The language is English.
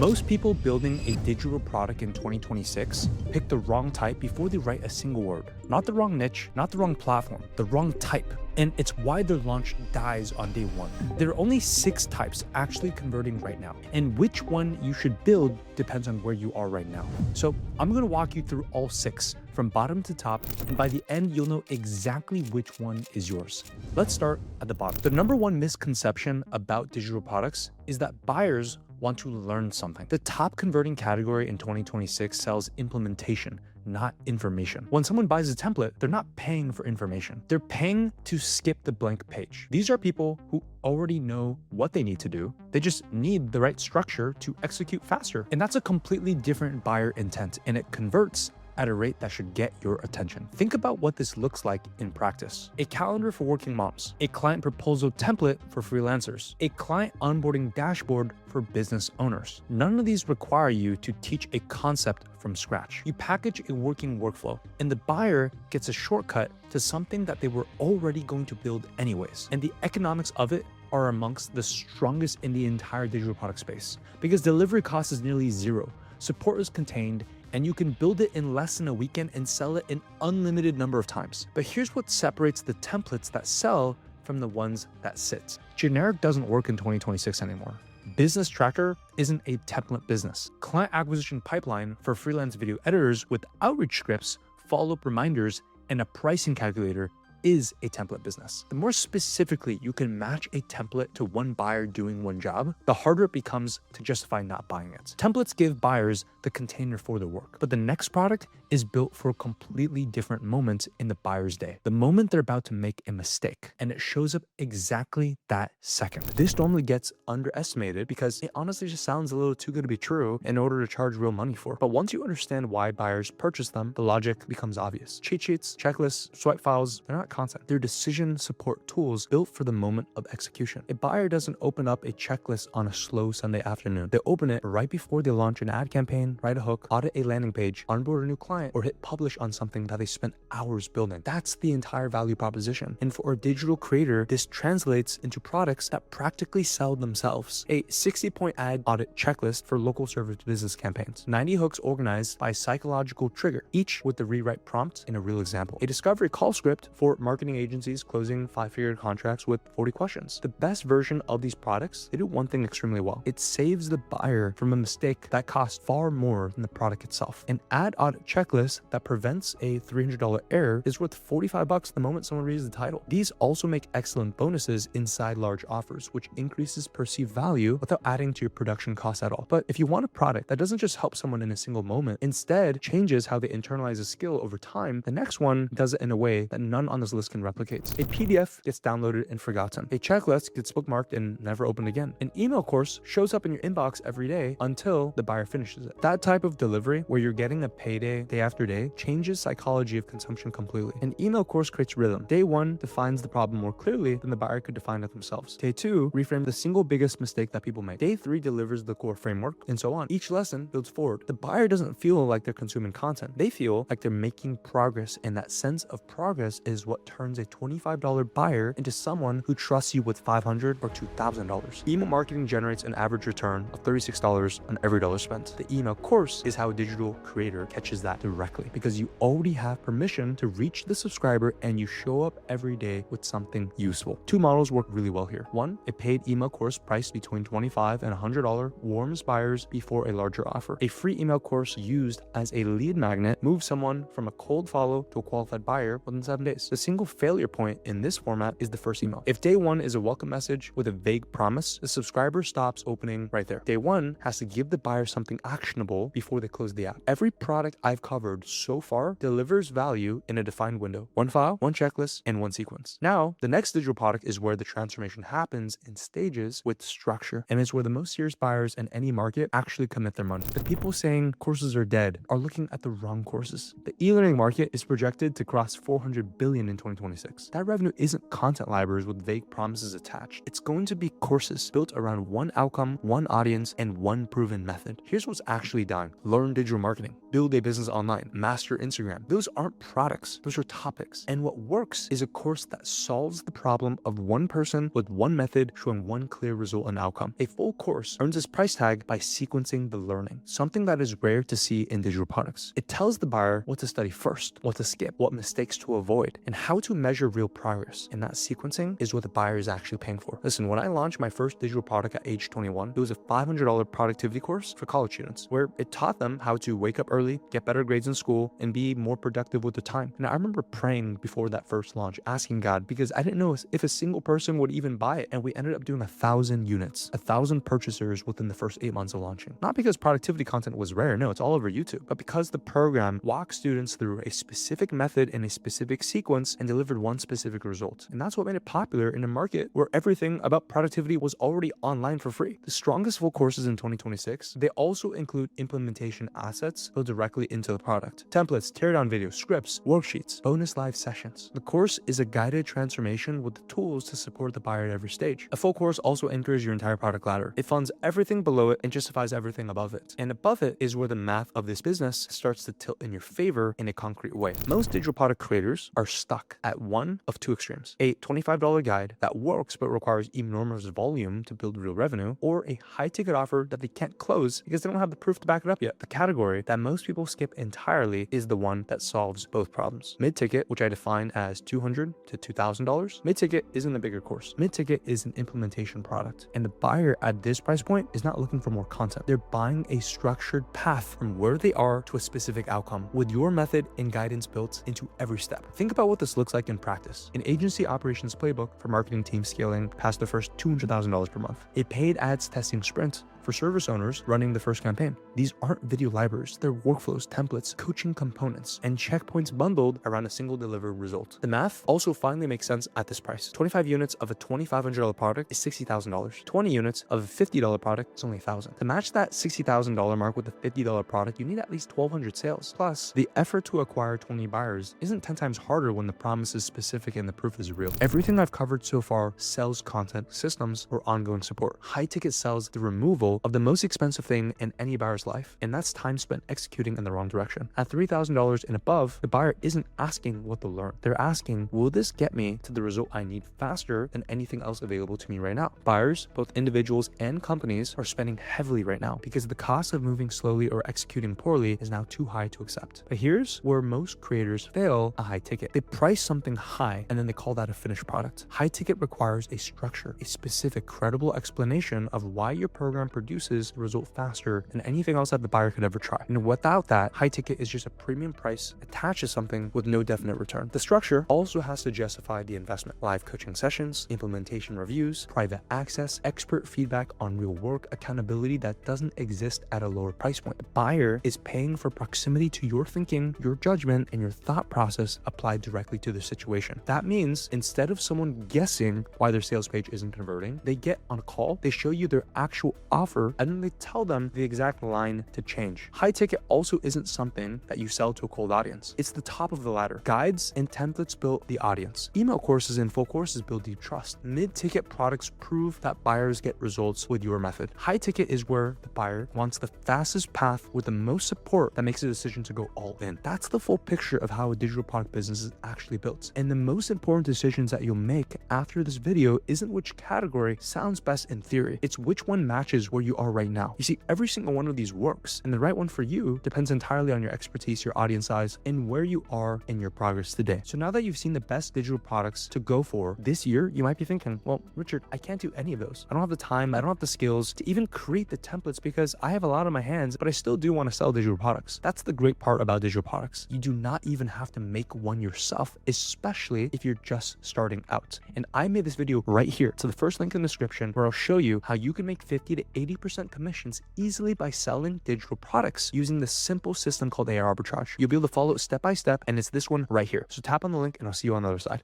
Most people building a digital product in 2026 pick the wrong type before they write a single word. Not the wrong niche, not the wrong platform, the wrong type. And it's why their launch dies on day one. There are only 6 types actually converting right now, and which one you should build depends on where you are right now. So I'm gonna walk you through all 6 from bottom to top, and by the end, you'll know exactly which one is yours. Let's start at the bottom. The number one misconception about digital products is that buyers want to learn something. The top converting category in 2026 sells implementation, not information. When someone buys a template, they're not paying for information. They're paying to skip the blank page. These are people who already know what they need to do. They just need the right structure to execute faster. And that's a completely different buyer intent, and it converts at a rate that should get your attention. Think about what this looks like in practice. A calendar for working moms, a client proposal template for freelancers, a client onboarding dashboard for business owners. None of these require you to teach a concept from scratch. You package a working workflow, and the buyer gets a shortcut to something that they were already going to build anyways. And the economics of it are amongst the strongest in the entire digital product space, because delivery cost is nearly zero, support is contained, and you can build it in less than a weekend and sell it an unlimited number of times. But here's what separates the templates that sell from the ones that sit. Generic doesn't work in 2026 anymore. Business Tracker isn't a template business. Client acquisition pipeline for freelance video editors with outreach scripts, follow-up reminders, and a pricing calculator is a template business. The more specifically you can match a template to one buyer doing one job, the harder it becomes to justify not buying it. Templates give buyers the container for their work, but the next product is built for a completely different moment in the buyer's day. The moment they're about to make a mistake, and it shows up exactly that second. This normally gets underestimated because it honestly just sounds a little too good to be true in order to charge real money for. But once you understand why buyers purchase them, the logic becomes obvious. Cheat sheets, checklists, swipe files, they're not content. They're decision support tools built for the moment of execution. A buyer doesn't open up a checklist on a slow Sunday afternoon. They open it right before they launch an ad campaign, write a hook, audit a landing page, onboard a new client, or hit publish on something that they spent hours building. That's the entire value proposition. And for a digital creator, this translates into products that practically sell themselves. A 60-point ad audit checklist for local service business campaigns. 90 hooks organized by psychological trigger, each with the rewrite prompt in a real example. A discovery call script for marketing agencies closing 5-figure contracts with 40 questions. The best version of these products, they do one thing extremely well. It saves the buyer from a mistake that costs far more than the product itself. An ad audit checklist that prevents a $300 error is worth $45 the moment someone reads the title. These also make excellent bonuses inside large offers, which increases perceived value without adding to your production costs at all. But if you want a product that doesn't just help someone in a single moment, instead changes how they internalize a skill over time, the next one does it in a way that none on this list can replicate. A PDF gets downloaded and forgotten. A checklist gets bookmarked and never opened again. An email course shows up in your inbox every day until the buyer finishes it. That type of delivery, where you're getting a payday day after day, changes psychology of consumption completely. An email course creates rhythm. Day 1 defines the problem more clearly than the buyer could define it themselves. Day 2 reframes the single biggest mistake that people make. Day 3 delivers the core framework, and so on. Each lesson builds forward. The buyer doesn't feel like they're consuming content. They feel like they're making progress, and that sense of progress is what turns a $25 buyer into someone who trusts you with $500 or $2,000. Email marketing generates an average return of $36 on every dollar spent. The email course is how a digital creator catches that directly, because you already have permission to reach the subscriber and you show up every day with something useful. 2 models work really well here. 1, a paid email course priced between $25 and $100 warms buyers before a larger offer. A free email course used as a lead magnet moves someone from a cold follow to a qualified buyer within 7 days. The single failure point in this format is the first email. If day 1 is a welcome message with a vague promise, the subscriber stops opening right there. Day 1 has to give the buyer something actionable before they close the app. Every product I've covered so far delivers value in a defined window. 1 file, 1 checklist, and 1 sequence. Now, the next digital product is where the transformation happens in stages with structure, and it's where the most serious buyers in any market actually commit their money. The people saying courses are dead are looking at the wrong courses. The e-learning market is projected to cross $400 billion in 2026. That revenue isn't content libraries with vague promises attached. It's going to be courses built around one outcome, one audience, and one proven method. Here's what's actually dying. Learn digital marketing, build a business online, master Instagram. Those aren't products, those are topics. And what works is a course that solves the problem of one person with one method showing one clear result and outcome. A full course earns its price tag by sequencing the learning, something that is rare to see in digital products. It tells the buyer what to study first, what to skip, what mistakes to avoid, and how to measure real progress. And that sequencing is what the buyer is actually paying for. Listen, when I launched my first digital product at age 21, it was a $500 productivity course for college students where it taught them how to wake up early, get better grades in school, and be more productive with their time. And I remember praying before that first launch, asking God, because I didn't know if a single person would even buy it. And we ended up doing 1,000 units, 1,000 purchasers within the first 8 months of launching. Not because productivity content was rare, no, it's all over YouTube, but because the program walked students through a specific method in a specific sequence and delivered one specific result. And that's what made it popular in a market where everything about productivity was already online for free. The strongest full courses in 2026, they also include implementation assets built directly into the product. Templates, teardown videos, scripts, worksheets, bonus live sessions. The course is a guided transformation with the tools to support the buyer at every stage. A full course also anchors your entire product ladder. It funds everything below it and justifies everything above it. And above it is where the math of this business starts to tilt in your favor in a concrete way. Most digital product creators are stuck at one of two extremes: a $25 guide that works but requires enormous volume to build real revenue, or a high-ticket offer that they can't close because they don't have the proof to back it up yet. The category that most people skip entirely is the one that solves both problems. Mid-ticket, which I define as $200 to $2,000, mid-ticket isn't a bigger course. Mid-ticket is an implementation product, and the buyer at this price point is not looking for more content. They're buying a structured path from where they are to a specific outcome with your method and guidance built into every step. Think about what this looks like in practice. An agency operations playbook for marketing teams scaling past their first $200,000 per month. A paid ads testing sprint for service owners running the first campaign. These aren't video libraries, they're workflows, templates, coaching components, and checkpoints bundled around a single delivered result. The math also finally makes sense at this price. 25 units of a $2,500 product is $60,000. 20 units of a $50 product is only $1,000. To match that $60,000 mark with a $50 product, you need at least 1,200 sales. Plus, the effort to acquire 20 buyers isn't 10 times harder when the promise is specific and the proof is real. Everything I've covered so far sells content, systems, or ongoing support. High ticket sells the removal of the most expensive thing in any buyer's life, and that's time spent executing in the wrong direction. At $3,000 and above, the buyer isn't asking what to learn. They're asking, will this get me to the result I need faster than anything else available to me right now? Buyers, both individuals and companies, are spending heavily right now because the cost of moving slowly or executing poorly is now too high to accept. But here's where most creators fail a high ticket. They price something high and then they call that a finished product. High ticket requires a structure, a specific, credible explanation of why your program produces the result faster than anything else that the buyer could ever try. And without that, high ticket is just a premium price attached to something with no definite return. The structure also has to justify the investment. Live coaching sessions, implementation reviews, private access, expert feedback on real work, accountability that doesn't exist at a lower price point. The buyer is paying for proximity to your thinking, your judgment, and your thought process applied directly to the situation. That means instead of someone guessing why their sales page isn't converting, they get on a call, they show you their actual offer, and then they tell them the exact line to change. High ticket also isn't something that you sell to a cold audience. It's the top of the ladder. Guides and templates build the audience. Email courses and full courses build deep trust. Mid-ticket products prove that buyers get results with your method. High ticket is where the buyer wants the fastest path with the most support that makes a decision to go all in. That's the full picture of how a digital product business is actually built. And the most important decisions that you'll make after this video isn't which category sounds best in theory. It's which one matches where you are right now. You see, every single one of these works, and the right one for you depends entirely on your expertise, your audience size, and where you are in your progress today. So now that you've seen the best digital products to go for this year, you might be thinking, well, Richard, I can't do any of those. I don't have the time, I don't have the skills to even create the templates because I have a lot on my hands, but I still do want to sell digital products. That's the great part about digital products. You do not even have to make one yourself, especially if you're just starting out. And I made this video right here. So the first link in the description where I'll show you how you can make 50 to 80% commissions easily by selling digital products using the simple system called AR arbitrage. You'll be able to follow it step by step, and it's this one right here. So tap on the link and I'll see you on the other side.